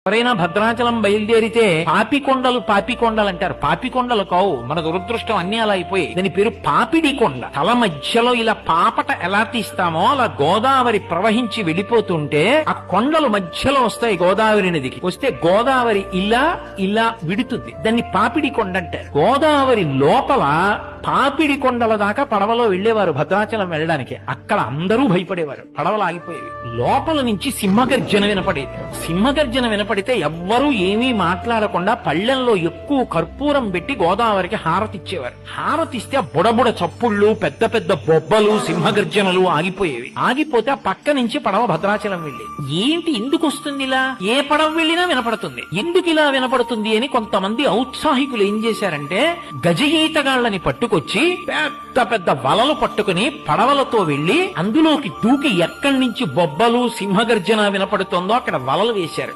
ఎవరైనా భద్రాచలం బయలుదేరితే పాపికొండలు అంటారు. పాపికొండలు కావు, మన దురదృష్టం అన్ని అలా అయిపోయి. దాని పేరు పాపిడి కొండ. తల మధ్యలో ఇలా పాపట ఎలా తీస్తామో అలా గోదావరి ప్రవహించి వెళ్ళిపోతుంటే ఆ కొండలు మధ్యలో వస్తాయి. గోదావరి నదికి వస్తే గోదావరి ఇలా ఇలా విడుతుంది. దాన్ని పాపిడి కొండ అంటారు. గోదావరి లోపల పాపిడి కొండల దాకా పడవలో వెళ్లేవారు భద్రాచలం వెళ్ళడానికి. అక్కడ అందరూ భయపడేవారు, పడవలు ఆగిపోయేవి. లోపల నుంచి సింహగర్జన వినపడేది. సింహగర్జన వినపడితే ఎవ్వరూ ఏమీ మాట్లాడకుండా పళ్ళెంలో ఎక్కువ కర్పూరం పెట్టి గోదావరికి హారతిచ్చేవారు. హారతిస్తే ఆ బుడబుడ చప్పుళ్ళు, పెద్ద పెద్ద బొబ్బలు, సింహగర్జనలు ఆగిపోయేవి. ఆగిపోతే ఆ పక్క నుంచి పడవ భద్రాచలం వెళ్ళి ఏంటి ఎందుకు వస్తుంది ఇలా? ఏ పడవ వెళ్ళినా వినపడుతుంది. ఎందుకు ఇలా వినపడుతుంది అని కొంతమంది ఔత్సాహికులు ఏం చేశారంటే గజఈతగాళ్లని పట్టుకొచ్చి పెద్ద పెద్ద వలలు పట్టుకుని పడవలతో వెళ్లి అందులోకి దూకి ఎక్కడి నుంచి బొబ్బలు సింహగర్జన వినపడుతోందో అక్కడ వలలు వేశారు.